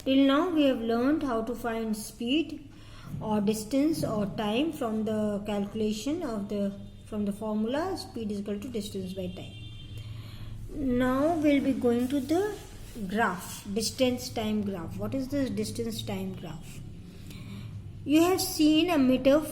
Till now we have learned how to find speed or distance or time from the calculation of from the formula speed is equal to distance by time. Now we'll be going to the graph, distance time graph. What is this distance time graph? You have seen a meter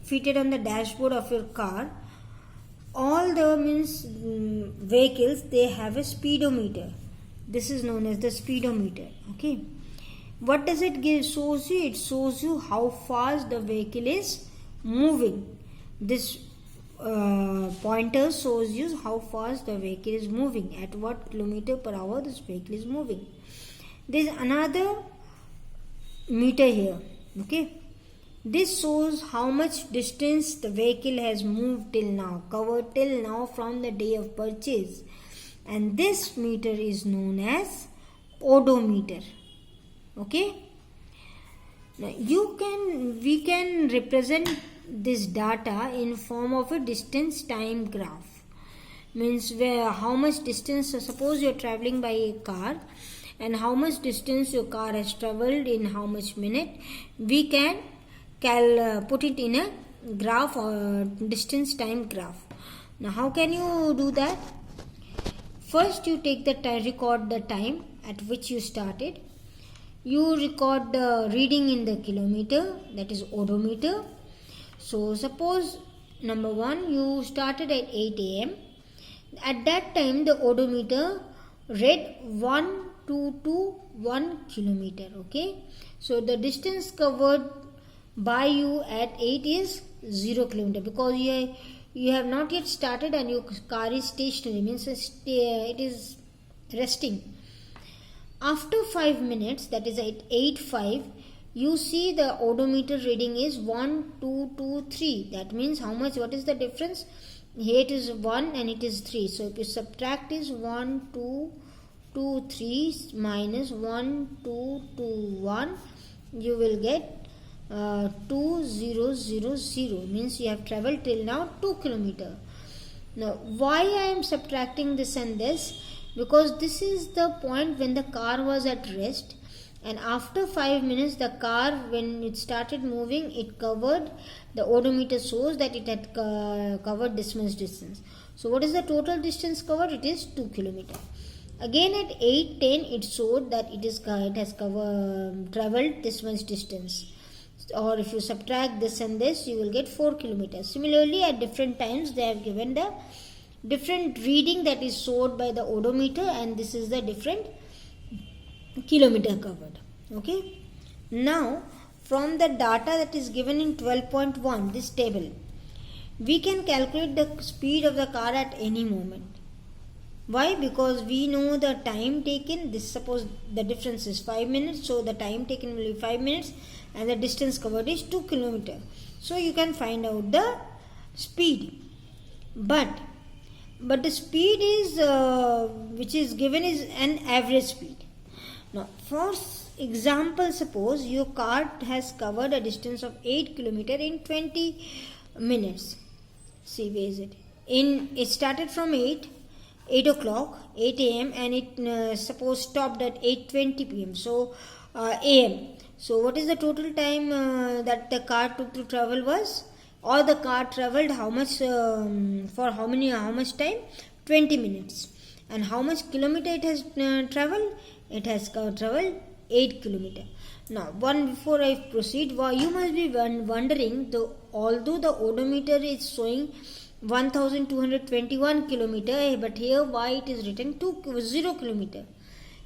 fitted on the dashboard of your car. All the vehicles, they have a speedometer. This is known as the speedometer. Okay. What does it give? Shows you. It shows you how fast the vehicle is moving. This pointer shows you how fast the vehicle is moving. At what kilometer per hour this vehicle is moving. There is another meter here. Okay. This shows how much distance the vehicle has moved till now, covered till now from the day of purchase. And this meter is known as odometer. Okay. Now we can represent this data in form of a distance time graph. Means how much distance, suppose you are traveling by a car and how much distance your car has traveled in how much minute. We can put it in a graph or distance time graph. Now how can you do that? First you take the time, record the time at which you started. You record the reading in the kilometer, that is odometer. So suppose number 1, you started at 8 am. At that time the odometer read 1 kilometer. Okay. So the distance covered by you at 8 is 0 kilometer, because you have not yet started and your car is stationary, means it is resting. After 5 minutes, that is at 8:05, you see the odometer reading is 1223. That means how much? What is the difference? Here it is 1 and it is 3. So if you subtract is 1223 minus 1221, you will get 2000, means you have traveled till now 2 kilometer. Now why I am subtracting this and this? Because this is the point when the car was at rest, and after 5 minutes the car, when it started moving, it covered, the odometer shows that it had covered this much distance. So what is the total distance covered? It is 2 kilometer. Again at 8:10 it showed that it has traveled this much distance. Or if you subtract this and this, you will get 4 kilometers. Similarly, at different times they have given the different reading that is showed by the odometer, and this is the different kilometer covered. Okay. Now from the data that is given in 12.1, this table, we can calculate the speed of the car at any moment. Why? Because we know the time taken. This, suppose the difference is 5 minutes, so the time taken will be 5 minutes and the distance covered is 2 kilometers. So you can find out the speed. But the speed is which is given is an average speed. Now for example, suppose your car has covered a distance of 8 kilometers in 20 minutes. See, where is it? It started from 8 o'clock, 8 am, and it suppose stopped at 8:20 pm. So am. So what is the total time that the car took to travel was? Or the car traveled how much for how much time? 20 minutes. And how much kilometer it has traveled? It has traveled 8 kilometer. Now before I proceed, you must be wondering, although the odometer is showing 1221 kilometer, but here why it is written 0 kilometer?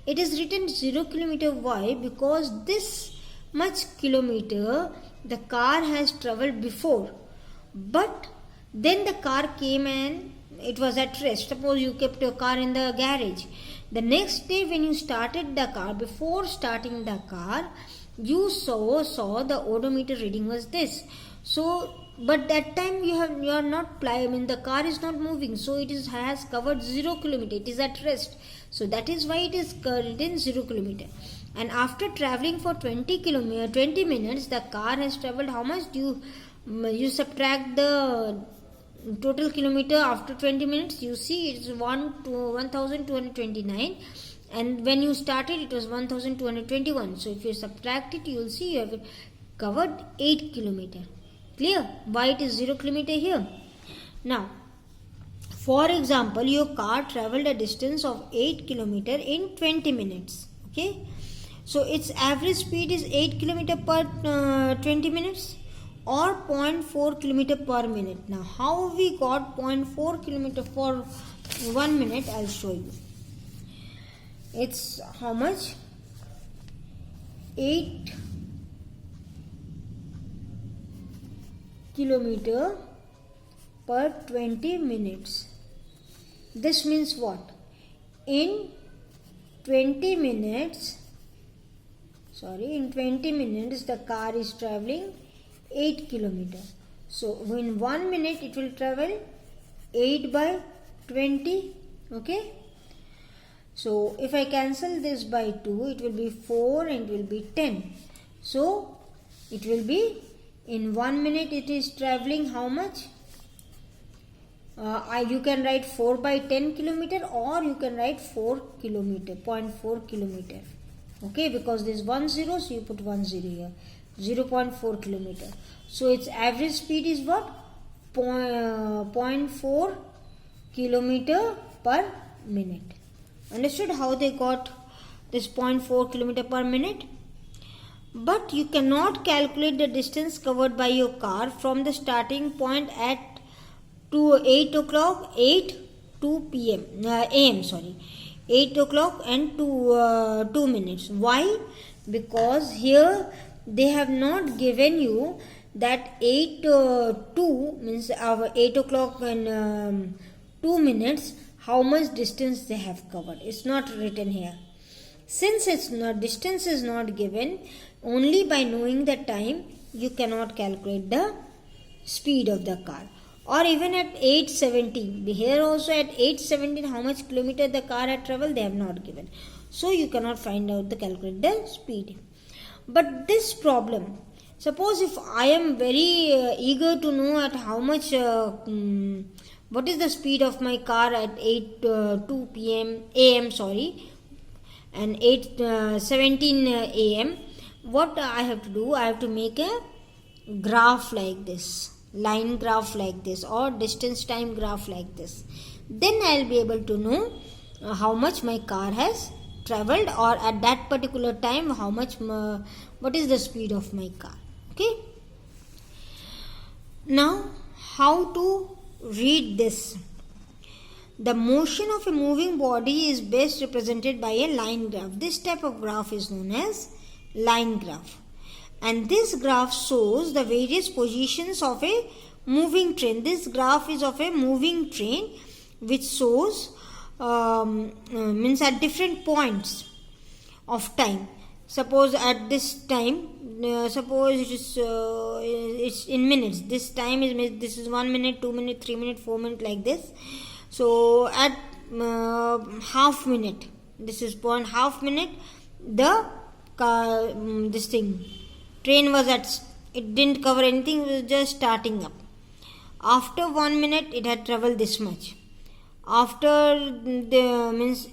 It is written 0 kilometer. Why? Because this much kilometer the car has traveled before, but then the car came and it was at rest. Suppose you kept your car in the garage. The next day when you started the car, before starting the car, you saw the odometer reading was this. So but that time you are not the car is not moving, so it has covered 0 kilometer. It is at rest. So that is why it is written 0 kilometer. And after traveling for 20 minutes, the car has traveled how much? You subtract the total kilometer after 20 minutes, you see it is 1229, and when you started it was 1221. So if you subtract it, you will see you have covered 8 kilometer. Clear? Why it is 0 kilometer here? Now, for example, your car traveled a distance of 8 kilometer in 20 minutes. Okay, so its average speed is 8 kilometer per 20 minutes or 0.4 kilometer per minute. Now, how we got 0.4 kilometer for 1 minute? I'll show you. It's how much? 8 kilometer per 20 minutes. This means what? In 20 minutes the car is traveling 8 kilometer. So in 1 minute it will travel 8 by 20. Okay, so if I cancel this by 2, it will be 4 and it will be 10. So it will be in 1 minute it is traveling how much? You can write 4 by 10 kilometer, or you can write 4 kilometer, 0.4 kilometer. Okay, because there is 1 0, so you put 1 0 here. 0.4 kilometer. So its average speed is what? 0.4 kilometer per minute. Understood how they got this 0.4 kilometer per minute? But you cannot calculate the distance covered by your car from the starting point at 8 o'clock, 2 p.m. AM, 8 o'clock and 2 minutes. Why? Because here they have not given you that 2 means 8 o'clock and 2 minutes, how much distance they have covered. It's not written here. Since distance is not given, only by knowing the time you cannot calculate the speed of the car. Or even at 8:17, here also at 8:17 how much kilometer the car had traveled, they have not given. So you cannot find out the calculate the speed. But this problem, suppose if I am very eager to know at how much, what is the speed of my car at 2 p.m. AM, and 8:17 AM, what I have to do? I have to make a graph like this, line graph like this, or distance time graph like this. Then I will be able to know how much my car has traveled, or at that particular time how much, what is the speed of my car. Okay. Now, how to read this? The motion of a moving body is best represented by a line graph. This type of graph is known as line graph. And this graph shows the various positions of a moving train. This graph is of a moving train which shows means at different points of time. Suppose at this time, suppose it is it's in minutes. This time this is 1 minute, 2 minute, 3 minute, 4 minute, like this. So at half minute, this is half minute, the this thing train was at, it didn't cover anything, it was just starting up. After 1 minute it had traveled this much. After the means,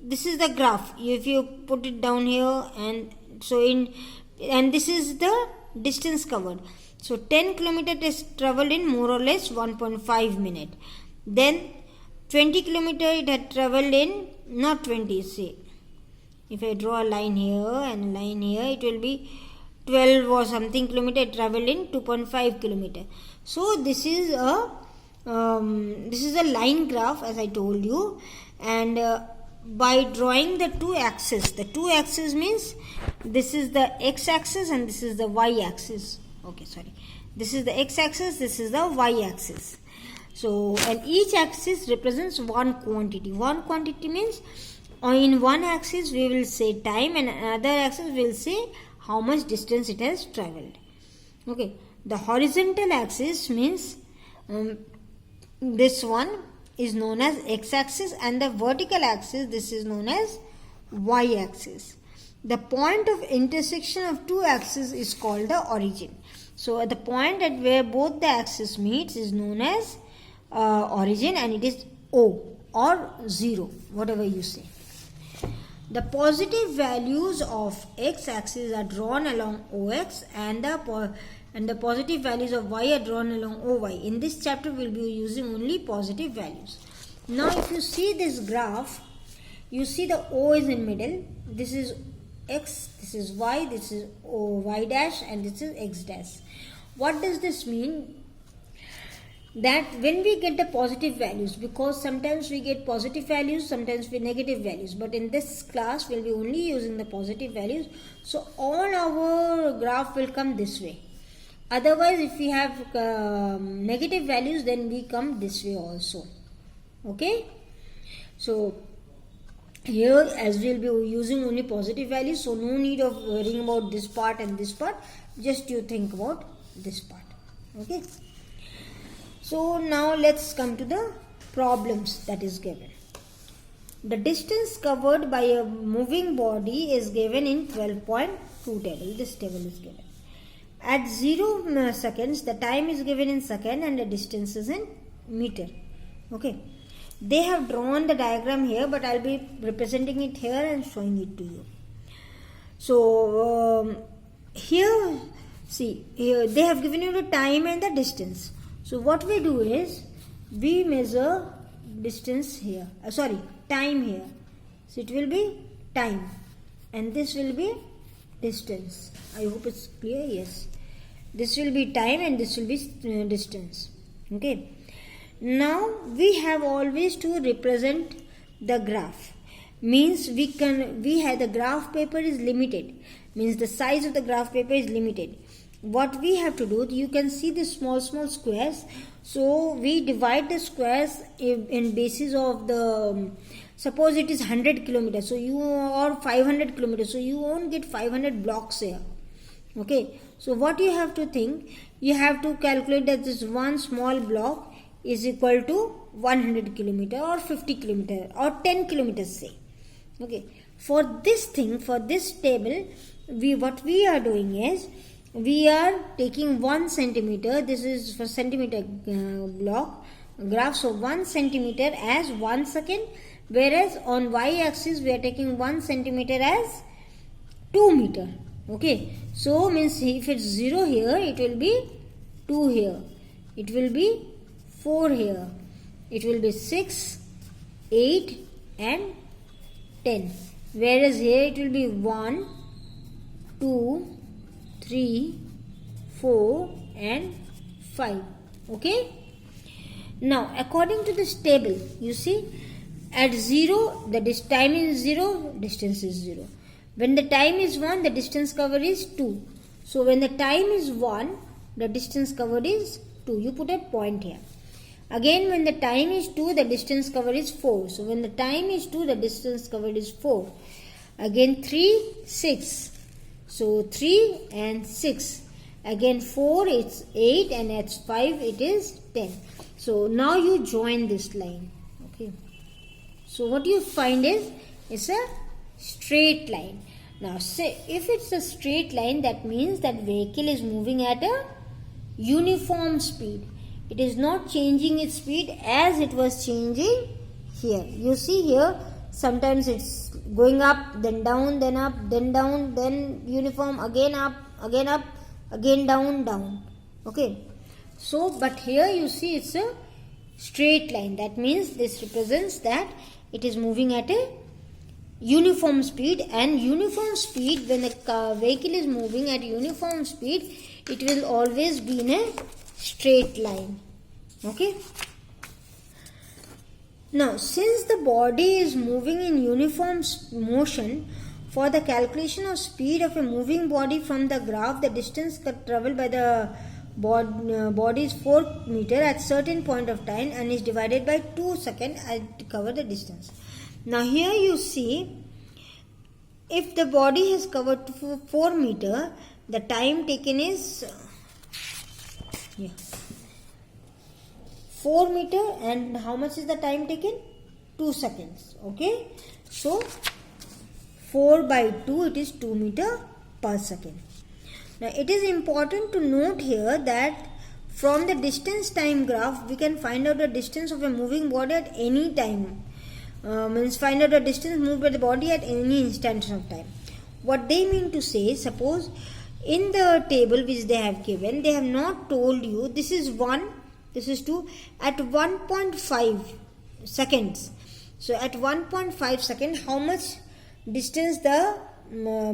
this is the graph. If you put it down here, and so and this is the distance covered. So 10 kilometer is traveled in more or less 1.5 minute. Then 20 kilometer it had traveled in, not 20, say if I draw a line here and a line here, it will be 12 or something kilometer, it traveled in 2.5 kilometer. So this is a line graph, as I told you, and by drawing the two axes means this is the x axis and this is the y axis. Okay, this is the x axis, this is the y axis. So, and each axis represents one quantity. One quantity means in one axis we will say time, and another axis we will say how much distance it has traveled. Okay, the horizontal axis means this one is known as x-axis, and the vertical axis, this is known as y-axis. The point of intersection of two axes is called the origin. So, at the point at where both the axes meets is known as origin, and it is O or 0, whatever you say. the positive values of x-axis are drawn along OX and the positive values of y are drawn along OY. In this chapter, we will be using only positive values. Now, if you see this graph, you see the O is in middle. This is x, this is y, this is y dash, and this is x dash. What does this mean? That when we get the positive values, because sometimes we get positive values, sometimes we negative values, but in this class we'll be only using the positive values, so all our graph will come this way. Otherwise, if we have negative values, then we come this way also. Okay, so here, as we'll be using only positive values, so no need of worrying about this part and this part, just you think about this part. Okay, so now let's come to the problems that is given. The distance covered by a moving body is given in 12.2 table. This table is given. At 0 seconds, the time is given in second and the distance is in meter. Okay. They have drawn the diagram here, but I'll be representing it here and showing it to you. So here, see, here they have given you the time and the distance. So what we do is, we measure distance here, time here. So it will be time and this will be distance. I hope it's clear. Yes, this will be time and this will be distance. Okay. Now we have always to represent the graph. Means the graph paper is limited. Means the size of the graph paper is limited. What we have to do, you can see the small squares. So we divide the squares in basis of the, suppose it is 100 kilometers, so or 500 kilometers, so you won't get 500 blocks here. Okay, so what you have to think, you have to calculate that this one small block is equal to 100 kilometer or 50 kilometer or 10 kilometers, say. Okay, for this table, what we are doing is, we are taking 1 centimeter, this is for centimeter block graph, so 1 centimeter as 1 second, whereas on y-axis we are taking 1 centimeter as 2 meter. Okay, so means if it's 0 here, it will be 2 here, it will be 4 here, it will be 6, 8 and 10, whereas here it will be 1, 2, 3, 4 and 5. Okay. Now according to this table, you see, at 0 the time is 0, distance is 0. When the time is 1, the distance covered is 2. So when the time is 1, the distance covered is 2. You put a point here. Again, when the time is 2, the distance covered is 4. So when the time is 2, the distance covered is 4. Again 3, 6. So 3 and 6. Again 4, it's 8, and at 5 it is 10. So now you join this line. Okay. So what you find is, it's a straight line. Now say, if it's a straight line, that means that vehicle is moving at a uniform speed. It is not changing its speed as it was changing here. You see here, sometimes it's going up, then down, then up, then down, then uniform, again up, again down, down. Okay. So, but here you see it's a straight line. That means this represents that it is moving at a uniform speed, and uniform speed, when the vehicle is moving at uniform speed, it will always be in a straight line. Okay. Now, since the body is moving in uniform motion, for the calculation of speed of a moving body from the graph, the distance traveled by the body is 4 meter at certain point of time and is divided by 2 seconds to cover the distance. Now here you see, if the body has covered 4 meter, the time taken is 4 meter, and how much is the time taken? 2 seconds. Okay, so 4 by 2, it is 2 meter per second. Now it is important to note here that from the distance time graph, we can find out the distance of a moving body at any time. means find out the distance moved by the body at any instant of time. What they mean to say, suppose in the table which they have given, they have not told you this is 1, this is 2, at 1.5 seconds. So at 1.5 seconds, how much distance the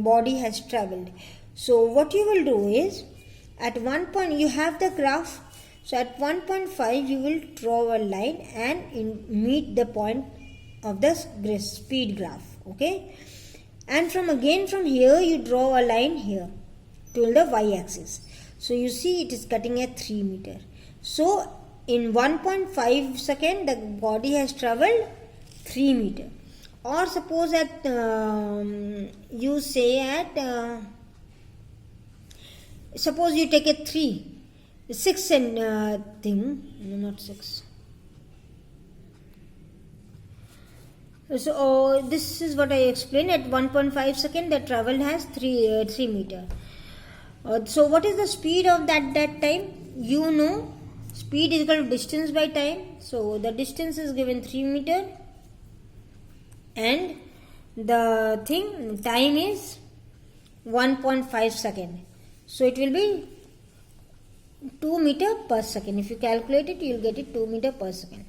body has travelled. So what you will do is, at 1 point, you have the graph. So at 1.5 you will draw a line and meet the point of the speed graph. Okay, and from here you draw a line here to the y-axis. So you see it is cutting at 3 meter. So in 1.5 second the body has travelled 3 meter. Or suppose at you say at suppose you take a 6 and thing, no, not 6. So this is what I explained. At 1.5 second the travel has 3 meter. So what is the speed of that time? You know, speed is equal to distance by time. So the distance is given 3 meter and the time is 1.5 second. So it will be 2 meter per second. If you calculate it, you will get it 2 meter per second.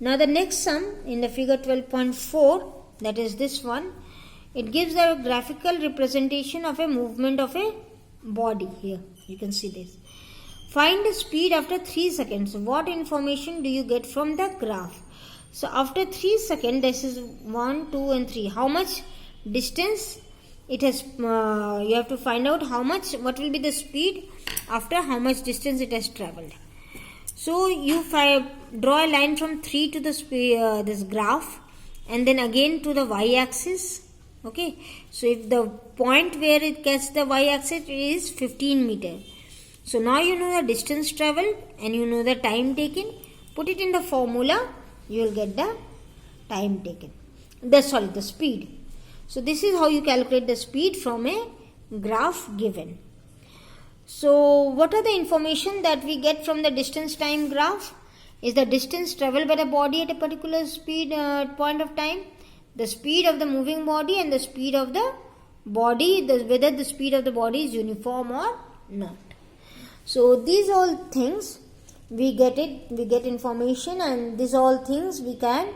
Now the next sum in the figure 12.4, that is this one, it gives a graphical representation of a movement of a body. Here you can see this. Find the speed after 3 seconds. What information do you get from the graph? So after 3 seconds, this is 1, 2 and 3. How much distance it has, you have to find out what will be the speed after how much distance it has travelled. So you draw a line from 3 to the this graph and then again to the y-axis. Okay, so if the point where it gets the y-axis is 15 meter. So now you know the distance travelled and you know the time taken. Put it in the formula, you will get the time taken. The speed. So this is how you calculate the speed from a graph given. So what are the information that we get from the distance time graph? Is the distance travelled by the body at a particular speed point of time, the speed of the moving body and the speed of the body, whether the speed of the body is uniform or not. So these all things we get information, and these all things we can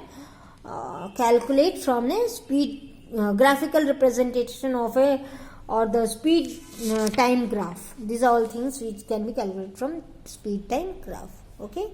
calculate from the speed graphical representation of the speed time graph. These are all things which can be calculated from speed time graph. Okay.